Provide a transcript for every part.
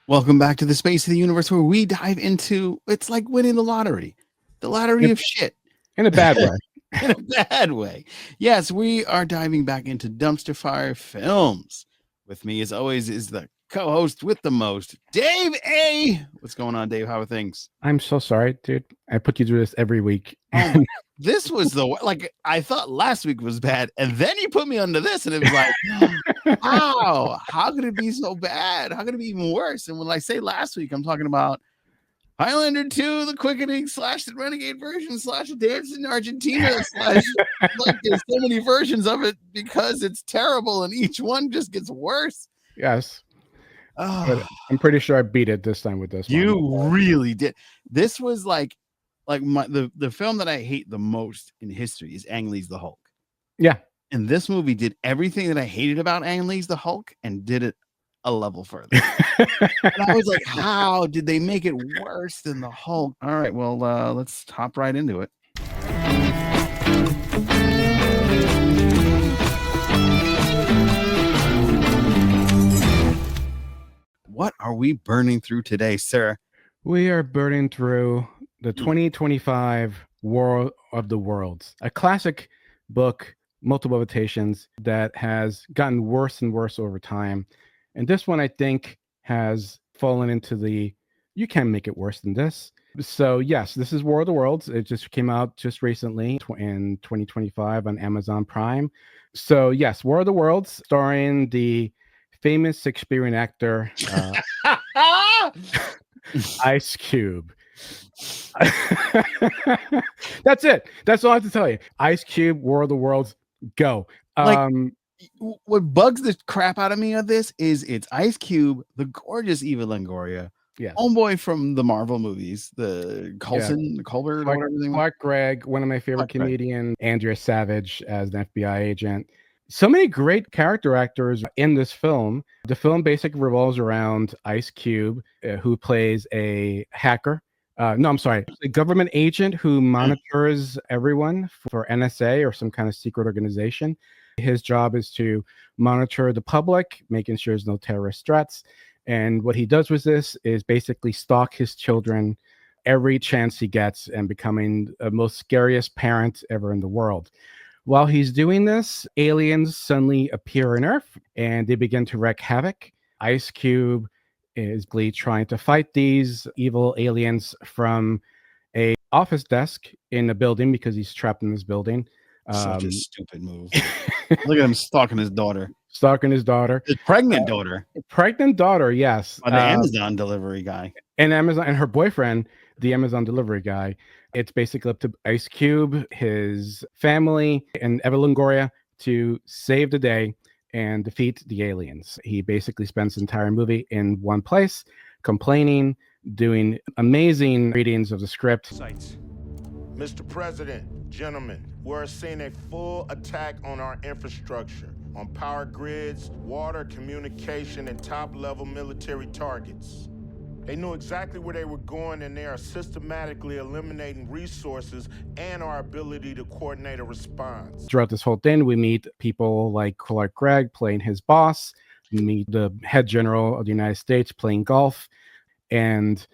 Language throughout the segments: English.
Welcome back to the space of the universe where we dive into it's like winning the lottery In, of shit. in a bad way. In a bad way. Yes, we are diving back into dumpster fire films. With me, as always, is the co-host with the most, Dave A. What's going on, Dave? How are things? I'm so sorry, dude. I put you through this every week. Oh my, this was like I thought last week was bad, and then you put me under this, and it was like, wow, how could it be so bad? How could it be even worse? And when I say last week, I'm talking about Highlander 2, the quickening / the renegade version / a dance in Argentina / like there's so many versions of it because it's terrible and each one just gets worse. Yes. But Oh, I'm pretty sure I beat it this time with this one. you really did. This was like the film that I hate the most in history is Ang Lee's The Hulk. Yeah. And this movie did everything that I hated about Ang Lee's The Hulk and did it a level further. And I was like, how did they make it worse than the Hulk? All right, well, let's hop right into it. What are we burning through today, sir? We are burning through the 2025 War of the Worlds, a classic book, multiple adaptations that has gotten worse and worse over time. And this one, I think, has fallen into the you can't make it worse than this. So, yes, this is War of the Worlds. It just came out just recently in 2025 on Amazon Prime. So, yes, War of the Worlds, starring the famous Shakespearean actor Ice Cube. That's it. That's all I have to tell you. Ice Cube, War of the Worlds, go. What bugs the crap out of me of this is it's Ice Cube, the gorgeous Eva Longoria, Yes. homeboy from the Marvel movies, the Coulson, Colbert, Clark, whatever they Clark Gregg, one of my favorite Clark Gregg. comedians, Andrea Savage as an FBI agent. So many great character actors in this film. The film basically revolves around Ice Cube, who plays a hacker. A government agent who monitors everyone for NSA or some kind of secret organization. His job is to monitor the public, making sure there's no terrorist threats. And what he does with this is basically stalk his children every chance he gets and becoming the most scariest parent ever in the world. While he's doing this, aliens suddenly appear on Earth and they begin to wreak havoc. Ice Cube is trying to fight these evil aliens from a office desk in a building because he's trapped in this building. Such a stupid move. Look at him stalking his daughter. His pregnant daughter. Pregnant daughter, yes. The Amazon delivery guy. And her boyfriend, the Amazon delivery guy. It's basically up to Ice Cube, his family, and Eva Longoria to save the day and defeat the aliens. He basically spends the entire movie in one place, complaining, doing amazing readings of the script. Mr. President, gentlemen, we're seeing a full attack on our infrastructure, on power grids, water, communication, and top-level military targets. They knew exactly where they were going, and they are systematically eliminating resources and our ability to coordinate a response. Throughout this whole thing, we meet people like Clark Gregg playing his boss, we meet the head general of the United States playing golf, and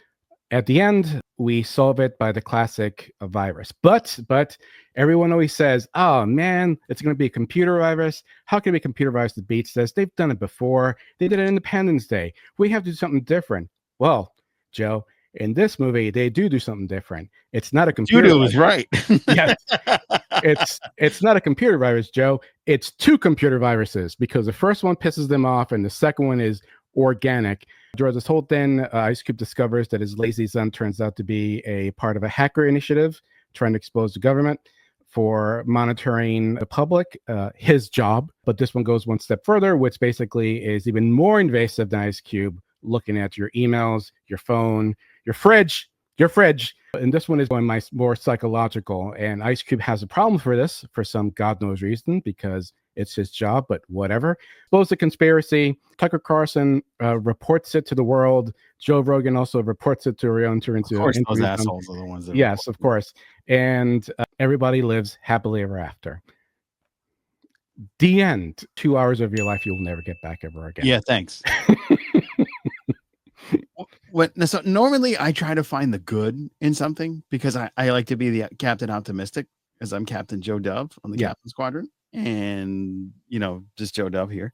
at the end, we solve it by the classic virus. But everyone always says, oh man, it's going to be a computer virus. How can it be a computer virus that beats this? They've done it before. They did it Independence Day. We have to do something different. Well, Joe, in this movie, they do something different. It's not a computer virus. Was right. Yes. It's not a computer virus, Joe. It's two computer viruses because the first one pisses them off and the second one is organic. Throughout this whole thing, Ice Cube discovers that his lazy son turns out to be a part of a hacker initiative trying to expose the government for monitoring the public, his job. But this one goes one step further, which basically is even more invasive than Ice Cube, looking at your emails, your phone, your fridge. And this one is going more psychological. And Ice Cube has a problem for this for some God knows reason because it's his job, but whatever. Expose the conspiracy. Tucker Carlson reports it to the world. Joe Rogan also reports it to Arroyo and Joe Dove. Of course, those assholes are the ones that yes, of course. And everybody lives happily ever after. The end. 2 hours of your life you'll never get back ever again. Yeah, thanks. So normally I try to find the good in something because I like to be the Captain Optimistic, as I'm Captain Joe Dove on the Captain Squadron, and just Joe Dove here.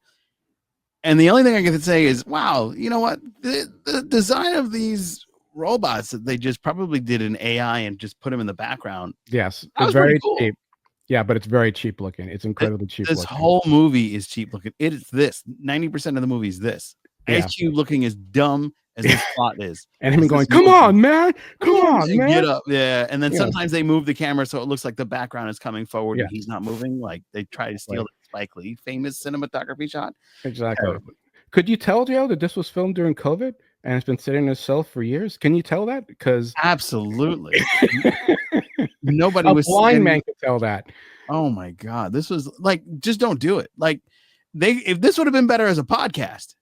And the only thing I can say is, wow, you know what? The design of these robots that they just probably did an AI and just put them in the background. Yes, That was very pretty cool. cheap. Yeah, but it's very cheap looking. It's incredibly cheap This looking. whole movie is cheap looking. It's this 90% of the movie is this. Ice Cube looking as dumb as this plot is. And him going, come on, man. Come on, man. Get up. Yeah. And then sometimes they move the camera so it looks like the background is coming forward and he's not moving. Like they try to steal the Spike Lee famous cinematography shot. Exactly. Terrible. Could you tell, Joe, that this was filmed during COVID and it's been sitting in a cell for years? Can you tell that? Because absolutely. Nobody was blind man could tell that. Oh my God. This was like, just don't do it. Like if this would have been better as a podcast.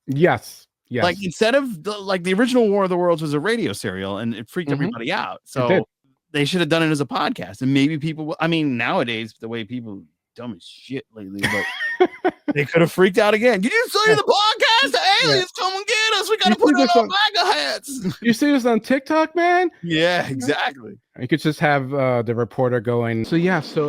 Yes. Yes. Like instead of the original War of the Worlds was a radio serial and it freaked everybody out. So they should have done it as a podcast and maybe people will. I mean, nowadays the way people dumb as shit lately, but they could have freaked out again. Did you see the podcast? The aliens come and get us. We got to put on our MAGA hats. You see this on TikTok, man? Yeah, exactly. You could just have the reporter going, so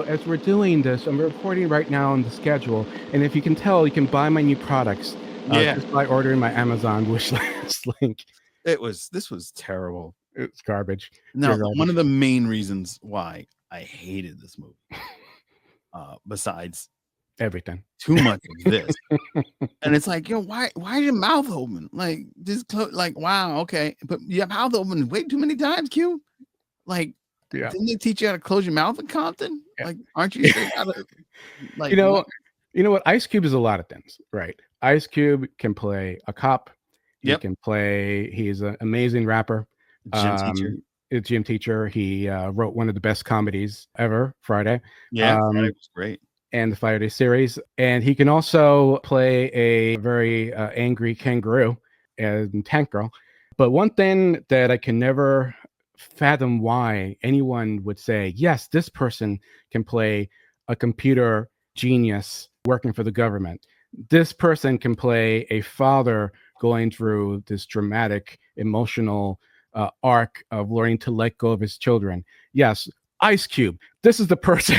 as we're doing this, I'm reporting right now on the schedule. And if you can tell, you can buy my new products. Just by ordering my Amazon wish list link. This was terrible. It's garbage. No, one of the main reasons why I hated this movie, besides everything, too much of this, and it's like, why is your mouth open? Like just like, wow, okay, but your mouth open way too many times, Q. Like, didn't they teach you how to close your mouth in Compton? Like, aren't you how to, like, you know what? Ice Cube is a lot of things, right? Ice Cube can play a cop. He can play. He's an amazing rapper. Gym teacher. He wrote one of the best comedies ever, Friday. Yeah, Friday was great. And the Friday series. And he can also play a very angry kangaroo and Tank Girl. But one thing that I can never fathom why anyone would say, yes, this person can play a computer genius working for the government. This person can play a father going through this dramatic, emotional arc of learning to let go of his children. Yes, Ice Cube. This is the person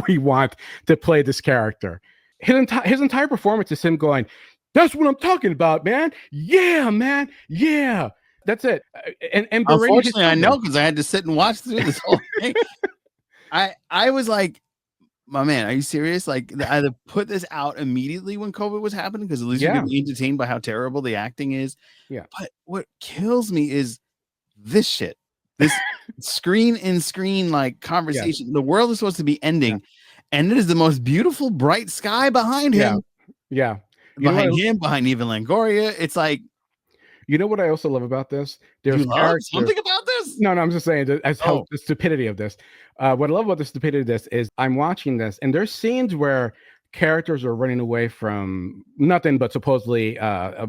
we want to play this character. His entire performance is him going, that's what I'm talking about, man. Yeah, man. Yeah. That's it. And unfortunately, I know because I had to sit and watch through this whole thing. I was like, my man, are you serious? Like, I had to put this out immediately when COVID was happening because at least you can be entertained by how terrible the acting is. Yeah. But what kills me is this shit. This screen like conversation. The world is supposed to be ending, and it is the most beautiful bright sky behind him. Yeah. Behind him, behind Eva Longoria. It's like, you know what I also love about this? There's something about this. No, I'm just saying as how the stupidity of this. What I love about the stupidity of this is I'm watching this, and there's scenes where characters are running away from nothing but supposedly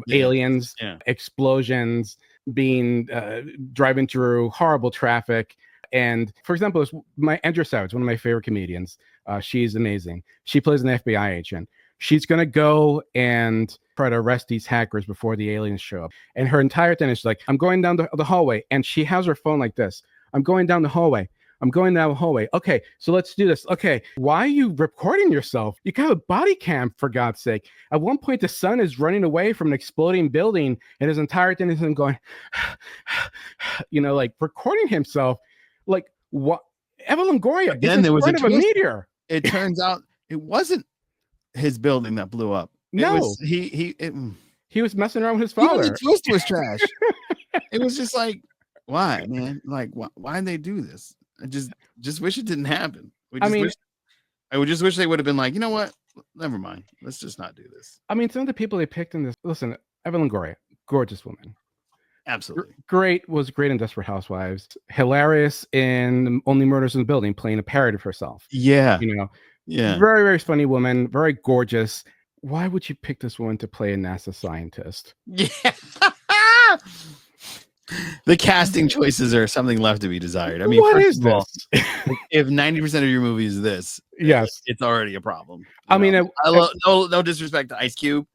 aliens, explosions, being driving through horrible traffic. And for example, Andrew Savage, one of my favorite comedians. She's amazing. She plays an FBI agent. She's going to go and try to arrest these hackers before the aliens show up. And her entire thing is like, I'm going down the hallway. And she has her phone like this. I'm going down the hallway. I'm going down the hallway. Okay, so let's do this. Okay, why are you recording yourself? You got a body cam, for God's sake. At one point, the son is running away from an exploding building, and his entire thing is him going, like recording himself. Like, what? Eva Longoria is in front of a meteor. It turns out it wasn't his building that blew up. No, he was messing around with his father. Even the twist was trash. It was just like, why, man? Like, why did they do this? I just wish it didn't happen. I would just wish they would have been like, you know what? Never mind. Let's just not do this. I mean, some of the people they picked in this. Listen, Eva Longoria, gorgeous woman. Absolutely. Was great in Desperate Housewives. Hilarious in Only Murders in the Building, playing a parody of herself. Yeah. Very, very funny woman. Very gorgeous. Why would you pick this woman to play a NASA scientist? Yeah. The casting choices are something left to be desired. I mean, what is this? If 90% of your movie is this, yes, it's already a problem. I mean, no disrespect to Ice Cube,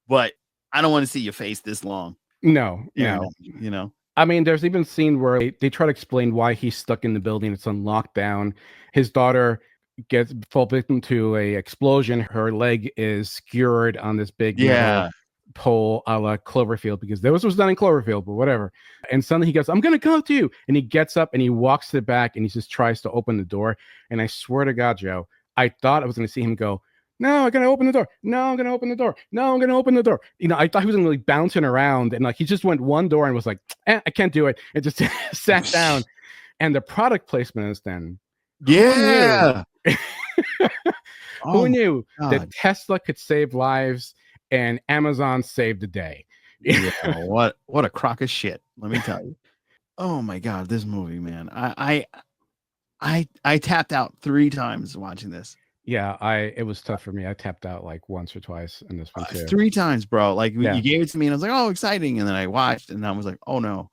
but I don't want to see your face this long. No, Aaron, no. you know. I mean, there's even a scene where they try to explain why he's stuck in the building. It's on lockdown. His daughter gets fall victim to a explosion. Her leg is skewered on this big metal Yeah. pole a la Cloverfield, because this was done in Cloverfield, but whatever. And suddenly he goes, "I'm gonna come to you," and he gets up and he walks to the back and he just tries to open the door. And I swear to God, Joe, I thought I was gonna see him go, "No, I'm gonna open the door. No, I'm gonna open the door. No, I'm gonna open the door." You know, I thought he was gonna like bouncing around, and like he just went one door and was like, I can't do it. And just sat down. And the product placement is then, who knew? Yeah. Oh Who my knew that God. Tesla could save lives and Amazon saved the day? Yeah, what a crock of shit, let me tell you. Oh my God, this movie, man. I tapped out 3 times watching this. Yeah, it was tough for me. I tapped out like once or twice in this one too. 3 times, bro. Like Yeah. you gave it to me and I was like, "Oh, exciting." And then I watched and I was like, "Oh no."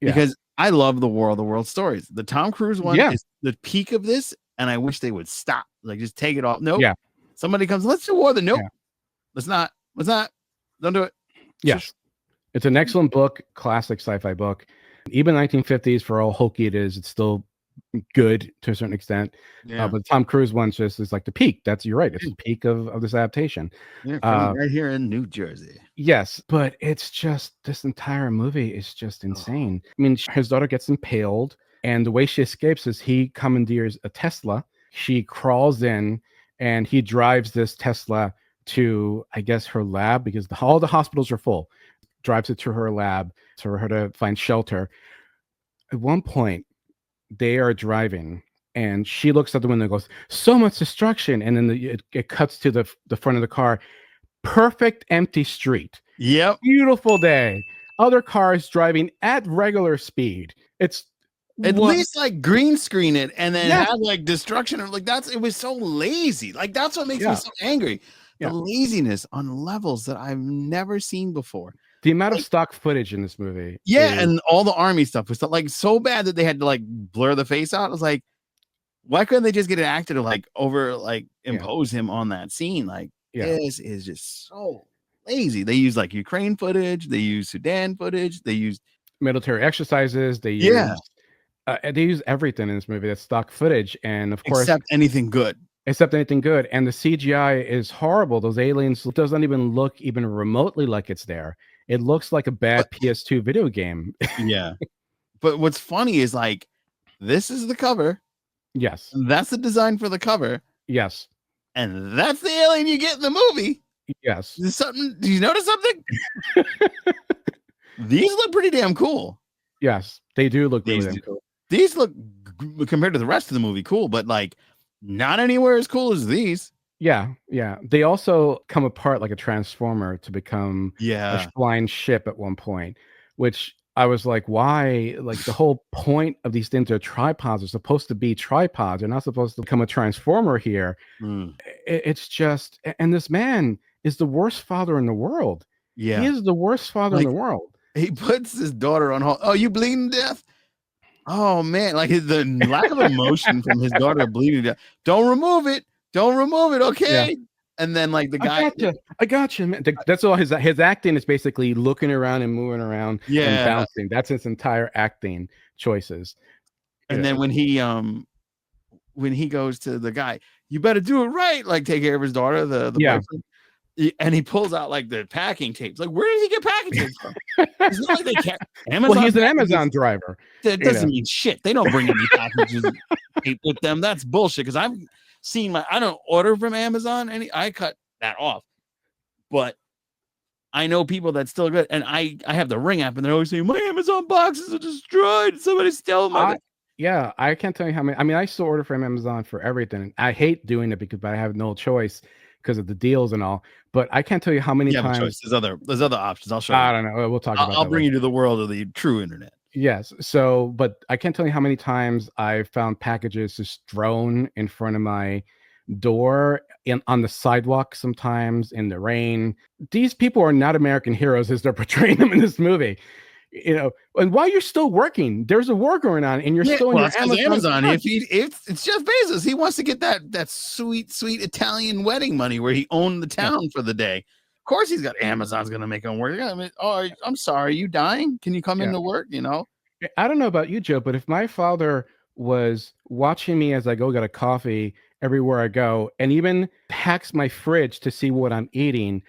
Yeah. Because I love the world stories. The Tom Cruise one Yeah. is the peak of this, and I wish they would stop. Like just take it off. Nope. Yeah. Somebody comes, let's do war. Nope. Yeah. Let's not. Don't do it. Yes. It's an excellent book, classic sci-fi book. Even 1950s, for all hokey it is, it's still good to a certain extent. Yeah. But Tom Cruise one just is like the peak. You're right. It's the peak of this adaptation. Yeah, right here in New Jersey. Yes, but it's just, this entire movie is just insane. I mean, his daughter gets impaled, and the way she escapes is he commandeers a Tesla. She crawls in, and he drives this Tesla to, I guess, her lab, because all the hospitals are full. Drives it to her lab for her to find shelter. At one point, they are driving, and she looks out the window and goes, "So much destruction." And then it cuts to the front of the car. Perfect empty street. Yep. Beautiful day. Other cars driving at regular speed. It's at least like green screen it and then Yes. have like destruction. Or like it was so lazy. Like that's what makes Yeah. me so angry. Yeah. The laziness on levels that I've never seen before. The amount of stock footage in this movie. Yeah, and all the army stuff was like so bad that they had to like blur the face out. I was like, why couldn't they just get an actor to like impose him on that scene? Like, this is just so lazy. They use like Ukraine footage, they use Sudan footage, they use military exercises, they use everything in this movie. That's stock footage, and of course, except anything good. And the CGI is horrible. Those aliens doesn't even look even remotely like it's there. It looks like a bad PS2 video game. Yeah. But what's funny is like, this is the cover. Yes. That's the design for the cover. Yes. And that's the alien you get in the movie. Yes. Do you notice something? These look pretty damn cool. Yes, they do look really damn cool. These look, compared to the rest of the movie, cool, but like not anywhere as cool as these. Yeah, yeah. They also come apart like a transformer to become a flying ship at one point, which I was like, why? Like the whole point of these things are tripods. They're supposed to be tripods. They're not supposed to become a transformer here. It's just, and this man is the worst father in the world. Yeah. He is the worst father in the world. He puts his daughter on hold. Oh, you bleeding to death? Oh man, like the lack of emotion from his daughter bleeding to death. Don't remove it. Okay. Yeah. And then like the guy, I got you, man. That's all his acting is basically looking around and moving around and bouncing. That's his entire acting choices. And then when he goes to the guy, you better do it right, like take care of his daughter, the boyfriend. And he pulls out like the packing tapes. Like, where does he get packing tapes from? It's not like they can't. Well, he's an Amazon driver. That doesn't mean shit. They don't bring any packages with them. That's bullshit. Because I've seen I don't order from Amazon. I cut that off. But I know people that still good. And I have the Ring app, and they're always saying my Amazon boxes are destroyed. Somebody stole them. Yeah, I can't tell you how many. I mean, I still order from Amazon for everything. I hate doing it because I have no choice because of the deals and all. But I can't tell you how many times. There's other options. I'll show you. I don't know. We'll talk about that. I'll bring you to the world of the true internet. Yes. So, but I can't tell you how many times I've found packages just thrown in front of my door, on the sidewalk, sometimes in the rain. These people are not American heroes as they're portraying them in this movie. You know, and while you're still working, there's a war going on, and you're still in your Amazon. If it's Jeff Bezos, he wants to get that sweet Italian wedding money where he owned the town for the day. Of course, he's got Amazon's gonna make him work. I mean, oh, I'm sorry, you dying? Can you come into work? You know. I don't know about you, Joe, but if my father was watching me as I go get a coffee everywhere I go, and even hacks my fridge to see what I'm eating,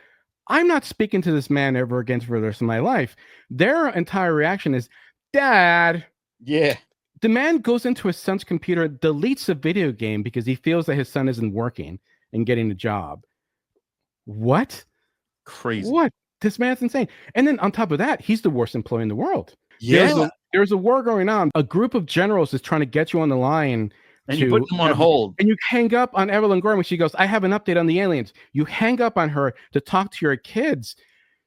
I'm not speaking to this man ever again for the rest of my life. Their entire reaction is, Dad. Yeah. The man goes into his son's computer, deletes a video game because he feels that his son isn't working and getting a job. What? Crazy. What? This man's insane. And then on top of that, he's the worst employee in the world. Yeah. There's a war going on. A group of generals is trying to get you on the line. And you put them on hold. And you hang up on Evelyn Gordon when she goes, I have an update on the aliens. You hang up on her to talk to your kids.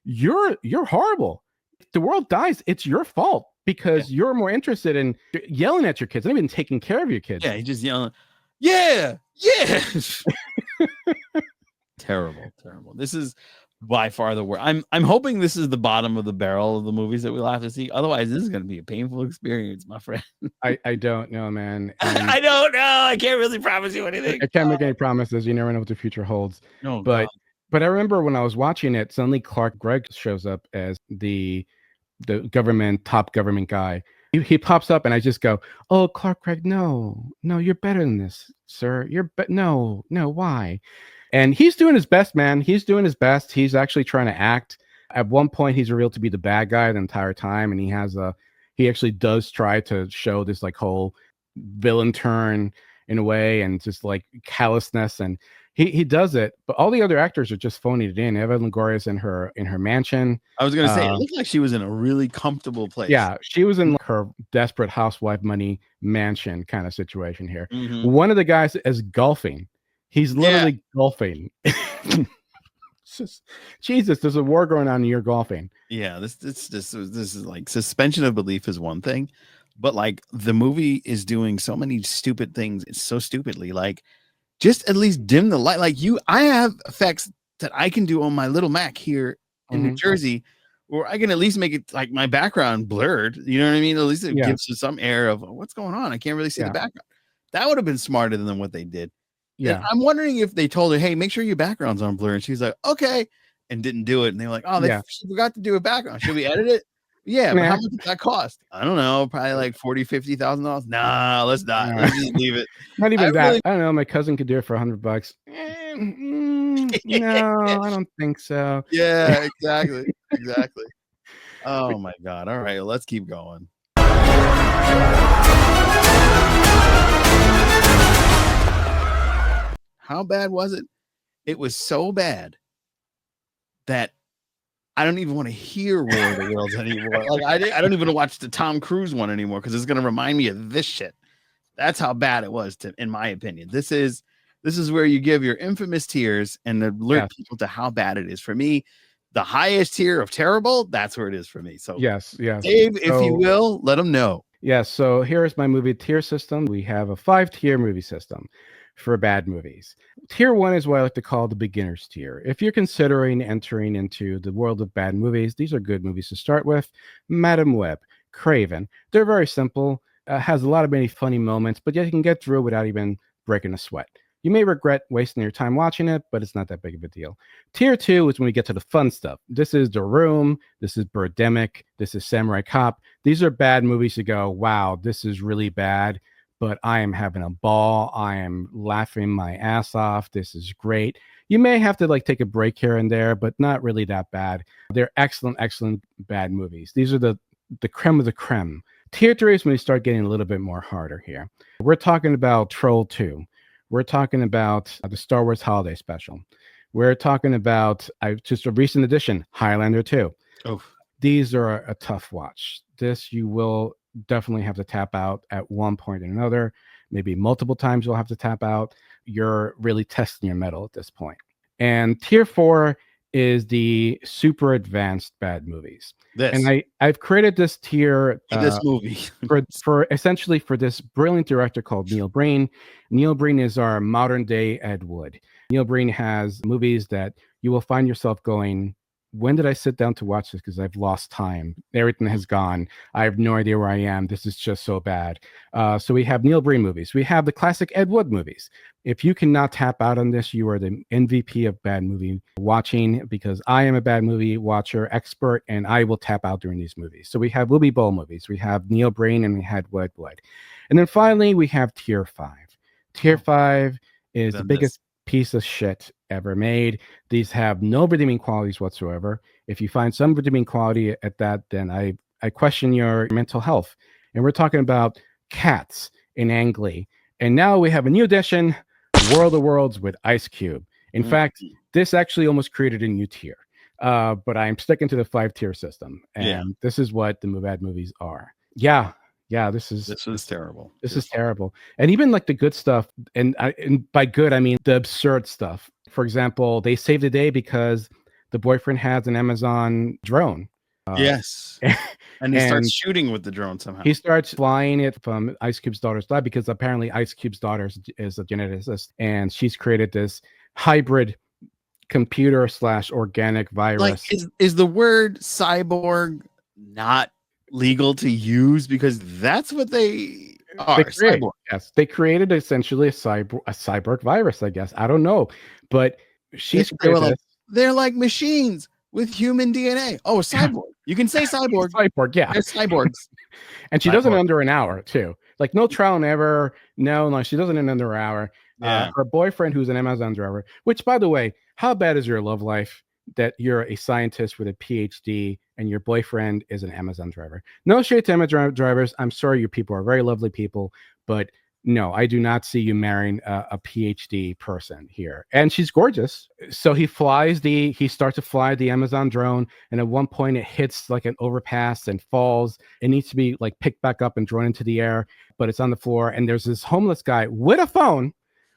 You're horrible. If the world dies, it's your fault because you're more interested in yelling at your kids, not even taking care of your kids. Yeah, he's just yelling, yeah. Terrible. This is by far the worst. I'm hoping this is the bottom of the barrel of the movies that we'll have to see. Otherwise, this is going to be a painful experience, my friend. I don't know, man. I don't know. I can't really promise you anything. I can't make any promises. You never know what the future holds. No, but I remember when I was watching it, suddenly Clark Gregg shows up as the top government guy. He pops up and I just go, oh, Clark Gregg, no, you're better than this, sir. No, why? And he's doing his best, man. He's doing his best. He's actually trying to act. At one point, he's revealed to be the bad guy the entire time. And he actually does try to show this like whole villain turn in a way and just like callousness. And he does it. But all the other actors are just phoning it in. Evelyn Longoria's in her mansion. I was going to say, it looked like she was in a really comfortable place. Yeah, she was in her desperate housewife money mansion kind of situation here. Mm-hmm. One of the guys is golfing. He's literally golfing. Jesus, there's a war going on and you're golfing. Yeah, this is like suspension of belief is one thing, but like the movie is doing so many stupid things. It's so stupidly like just at least dim the light. Like I have effects that I can do on my little Mac here in New Jersey, or I can at least make it like my background blurred. You know what I mean? At least it gives you some air of what's going on. I can't really see the background. That would have been smarter than what they did. Yeah, and I'm wondering if they told her, "Hey, make sure your background's on blur," and she's like, "Okay," and didn't do it. And they were like, "Oh, they forgot to do a background. Should we edit it?" Yeah, but how much did that cost? I don't know, probably like $40,000-$50,000. Nah, let's not. Let's just leave it. Not even that. I don't know. My cousin could do it for $100. No, I don't think so. Yeah, exactly. Oh my God. All right, well, let's keep going. How bad was it? It was so bad that I don't even want to hear War of the Worlds anymore. Like I don't even watch the Tom Cruise one anymore because it's going to remind me of this shit. That's how bad it was, in my opinion. This is where you give your infamous tiers and alert people to how bad it is. For me, the highest tier of terrible, that's where it is for me. So yes. Dave, if you will, let them know. Yes. So here's my movie tier system. We have a 5-tier movie system for bad movies. Tier 1 is what I like to call the beginner's tier. If you're considering entering into the world of bad movies, these are good movies to start with. Madam Web, Craven. They're very simple. Has a lot of many funny moments, but yet you can get through without even breaking a sweat. You may regret wasting your time watching it, but it's not that big of a deal. Tier 2 is when we get to the fun stuff. This is The Room. This is Birdemic. This is Samurai Cop. These are bad movies to go, wow, this is really bad, but I am having a ball. I am laughing my ass off. This is great. You may have to like take a break here and there, but not really that bad. They're excellent bad movies. These are the creme of the creme. Tier 3 is when we start getting a little bit more harder here. We're talking about Troll 2. We're talking about the Star Wars Holiday Special. We're talking about just a recent edition, Highlander 2. Oh, these are a tough watch. This you will definitely have to tap out at one point or another. Maybe multiple times you'll have to tap out. You're really testing your mettle at this point. And tier 4 is the super advanced bad movies. And I've created this tier this movie for essentially for this brilliant director called Neil Breen. Neil Breen is our modern day Ed Wood. Neil Breen has movies that you will find yourself going, when did I sit down to watch this? Because I've lost time. Everything has gone. I have no idea where I am. This is just so bad. So we have Neil Breen movies. We have the classic Ed Wood movies. If you cannot tap out on this, you are the MVP of bad movie watching, because I am a bad movie watcher expert and I will tap out during these movies. So we have Louis Bowl movies. We have Neil Breen and we had Ed Wood. And then finally, we have Tier 5. Tier 5 is the biggest piece of shit ever made. These have no redeeming qualities whatsoever. If you find some redeeming quality at that, then I question your mental health. And we're talking about Cats in Ang Lee. And now we have a new edition, World of Worlds with Ice Cube. In fact, this actually almost created a new tier. But I'm sticking to the 5-tier system. And this is what the bad movies are. Yeah, this was terrible. This is terrible. And even like the good stuff, and by good, I mean the absurd stuff. For example, they save the day because the boyfriend has an Amazon drone. Yes. And he starts shooting with the drone somehow. He starts flying it from Ice Cube's daughter's lab, because apparently Ice Cube's daughter is a geneticist, and she's created this hybrid computer / organic virus. Like, is the word cyborg not legal to use? Because that's what they are. Cyborg. Yes, they created essentially a cyborg virus, I guess. I don't know, but they're like machines with human DNA. Oh, cyborg. You can say cyborg. Cyborg, yeah. They're cyborgs. And she does it in under an hour too. Like no trial and error. No, she does it in under an hour. Her boyfriend, who's an Amazon driver, which, by the way, how bad is your love life that you're a scientist with a PhD and your boyfriend is an Amazon driver? No shade to Amazon drivers. I'm sorry, you people are very lovely people, but no, I do not see you marrying a PhD person here. And she's gorgeous. So he starts to fly the Amazon drone, and at one point it hits like an overpass and falls. It needs to be like picked back up and drawn into the air, but it's on the floor. And there's this homeless guy with a phone,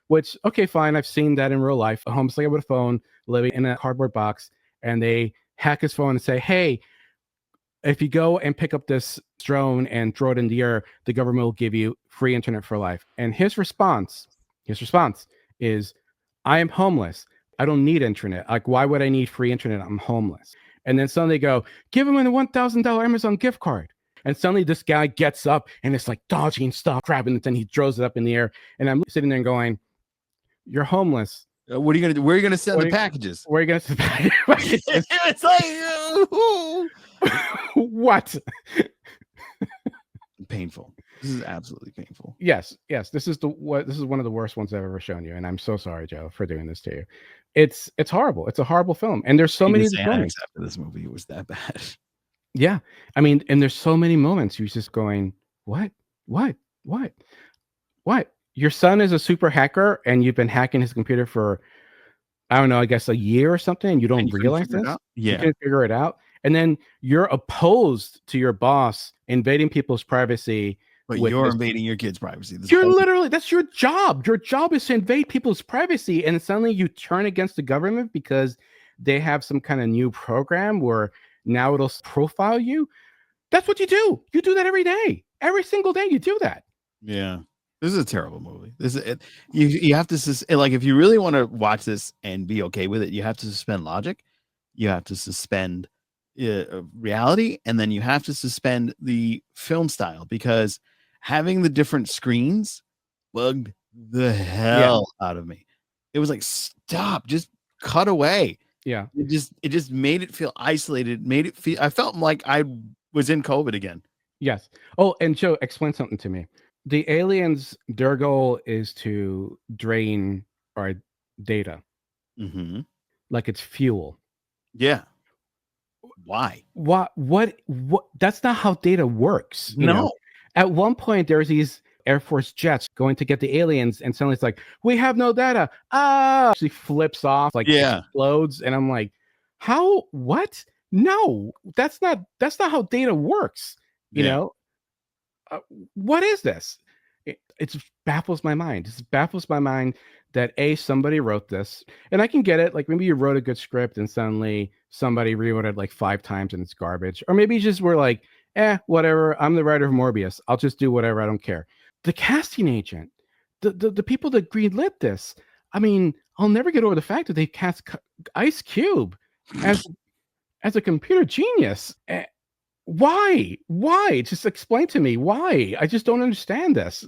which, okay, fine. I've seen that in real life. A homeless guy with a phone living in a cardboard box, and they hack his phone and say, hey, if you go and pick up this drone and throw it in the air, the government will give you free internet for life. And his response is, I am homeless. I don't need internet. Like, why would I need free internet? I'm homeless. And then suddenly they go, give him a $1,000 Amazon gift card. And suddenly this guy gets up and it's like dodging stuff, grabbing it, and he throws it up in the air. And I'm sitting there going, you're homeless. What are you going to do? Where are you going to send the packages? Where are you going to send the packages? It's like, what? Painful. This is absolutely painful. Yes. This is one of the worst ones I've ever shown you, and I'm so sorry, Joe, for doing this to you. It's horrible. It's a horrible film, and there's so many moments after this movie. It was that bad. Yeah, I mean, and there's so many moments you're just going, what? Your son is a super hacker, and you've been hacking his computer for, I don't know, I guess a year or something, and you don't realize this? Yeah. You can't figure it out. And then you're opposed to your boss invading people's privacy. But you're invading your kids' privacy. That's your job. Your job is to invade people's privacy. And suddenly you turn against the government because they have some kind of new program where now it'll profile you. That's what you do. You do that every day. Every single day you do that. Yeah. This is a terrible movie. This is it. You have to, like, if you really want to watch this and be okay with it, you have to suspend logic. You have to suspend reality, and then you have to suspend the film style, because having the different screens bugged the hell out of me. It was like, stop, just cut away. Yeah. It just made it feel isolated, I felt like I was in COVID again. Yes. Oh, and Joe, explain something to me. The aliens, their goal is to drain our data. Mm-hmm. Like it's fuel. Yeah. Why? What? That's not how data works. You know? At one point, there's these Air Force jets going to get the aliens, and suddenly it's like, we have no data. Actually flips off, like explodes, and I'm like, how? What? No, that's not how data works. You know, what is this? It baffles my mind. It baffles my mind that somebody wrote this, and I can get it. Like maybe you wrote a good script and suddenly somebody rewrote it like 5 times and it's garbage, or maybe you just were like, whatever. I'm the writer of Morbius. I'll just do whatever. I don't care. The casting agent, the people that greenlit this. I mean, I'll never get over the fact that they cast Ice Cube as as a computer genius. Why? Just explain to me why. I just don't understand this.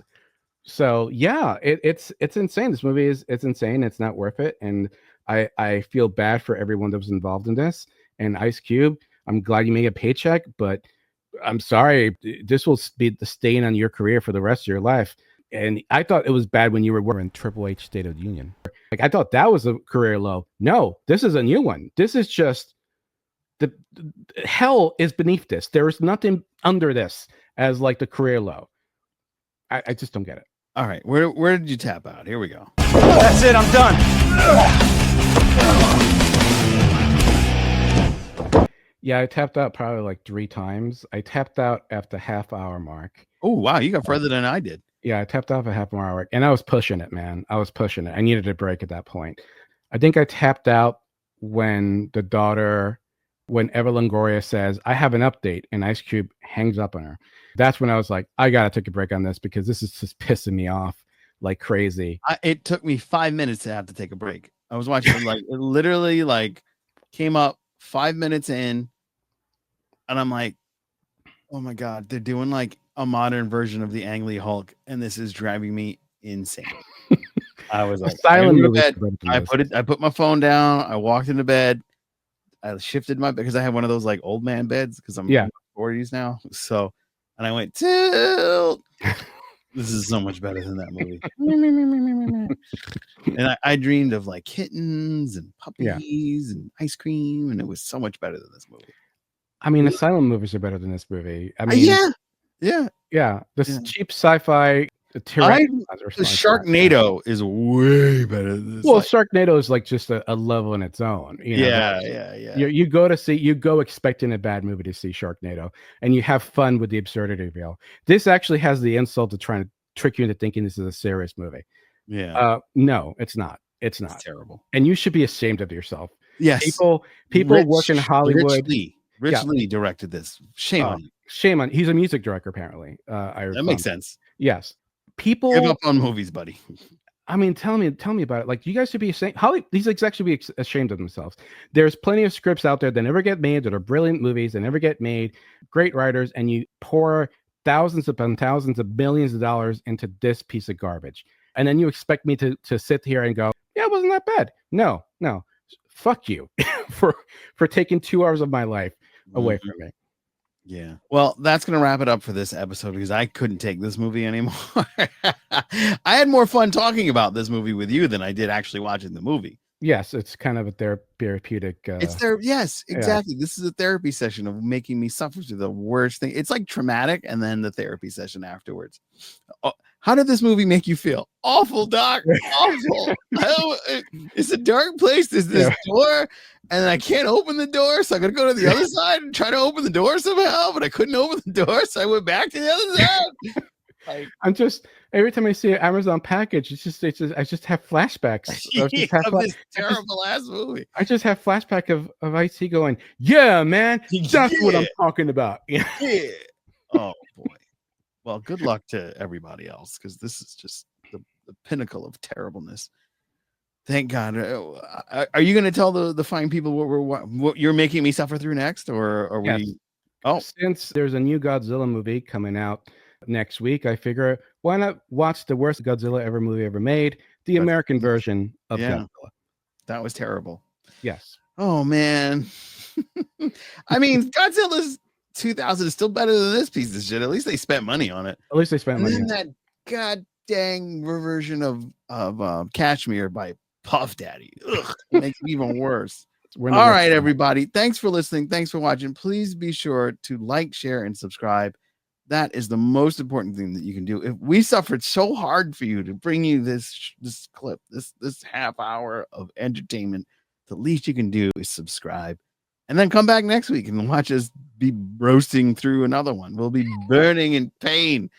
So yeah, it's insane. This movie it's insane. It's not worth it, and I feel bad for everyone that was involved in this. And Ice Cube, I'm glad you made a paycheck, but I'm sorry, this will be the stain on your career for the rest of your life. And I thought it was bad when you were in Triple H State of the Union. Like I thought that was a career low. No, this is a new one. This is just the hell is beneath this. There is nothing under this as like the career low. I just don't get it. All right, where did you tap out? Here we go. That's it, I'm done. Yeah, I tapped out probably like 3 times. I tapped out at the half-hour mark. Oh, wow, you got further than I did. Yeah, I tapped out at half-hour mark, and I was pushing it, man. I was pushing it. I needed a break at that point. I think I tapped out when when Eva Longoria says, "I have an update," and Ice Cube hangs up on her. That's when I was like, I gotta take a break on this because this is just pissing me off like crazy. It took me 5 minutes to have to take a break. I was watching like it literally like came up 5 minutes in, and I'm like, oh my god, they're doing like a modern version of the Ang Lee Hulk, and this is driving me insane. I was like, I put my phone down. I walked into bed. I shifted my because I have one of those like old man beds because I'm in my 40s now. So, and I went tilt. This is so much better than that movie. And I dreamed of like kittens and puppies and ice cream, and it was so much better than this movie. I mean, asylum movies are better than this movie. I mean, yeah. This cheap sci-fi. The Sharknado is way better than this. Well, Sharknado is like just a level in its own. You know? Yeah. You go expecting a bad movie to see Sharknado, and you have fun with the absurdity reveal. This actually has the insult to trying to trick you into thinking this is a serious movie. Yeah. No, it's not. It's terrible. And you should be ashamed of yourself. Yes. People work in Hollywood. Rich Lee directed this. Shame on you. Shame on. He's a music director, apparently. That makes sense. Yes. People give up on movies, buddy. I mean, tell me about it. Like, you guys should be ashamed. These execs should be ashamed of themselves. There's plenty of scripts out there that never get made, that are brilliant movies, that never get made, great writers, and you pour thousands upon thousands of millions of dollars into this piece of garbage. And then you expect me to sit here and go, yeah, it wasn't that bad. No. Fuck you for taking 2 hours of my life away from me. Yeah. Well, that's going to wrap it up for this episode because I couldn't take this movie anymore. I had more fun talking about this movie with you than I did actually watching the movie. Yes, it's kind of a therapeutic. Yes, exactly. Yeah. This is a therapy session of making me suffer through the worst thing. It's like traumatic, and then the therapy session afterwards. How did this movie make you feel? Awful, Doc. Awful. It's a dark place. There's this door, and I can't open the door, so I got to go to the other side and try to open the door somehow, but I couldn't open the door, so I went back to the other side. Like, I'm just every time I see an Amazon package, I just have flashbacks of this terrible ass movie. I just have flashback of IC going, yeah, man, that's what I'm talking about. Yeah. Oh boy. Well, good luck to everybody else because this is just the pinnacle of terribleness. Thank God. Are you going to tell the fine people what you're making me suffer through next, or are we? Oh, since there's a new Godzilla movie coming out next week, I figure why not watch the worst Godzilla movie ever made, the American version of Godzilla. That was terrible. Yes. Oh man. I mean, Godzilla's 2000 is still better than this piece of shit. At least they spent money on it. At least they spent money. And then that god dang version of Kashmir by Puff Daddy. Ugh, makes it even worse. All right, everybody. Thanks for listening. Thanks for watching. Please be sure to like, share, and subscribe. That is the most important thing that you can do. If we suffered so hard for you to bring you this clip, this half hour of entertainment, the least you can do is subscribe. And then come back next week and watch us be roasting through another one. We'll be burning in pain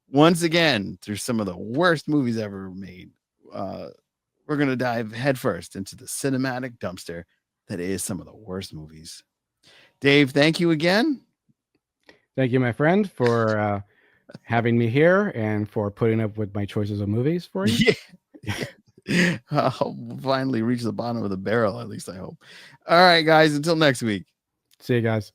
once again through some of the worst movies ever made. We're going to dive headfirst into the cinematic dumpster that is some of the worst movies. Dave, thank you again. Thank you, my friend, for having me here and for putting up with my choices of movies for you. I'll finally reach the bottom of the barrel, at least I hope. All right, guys, until next week. See you guys.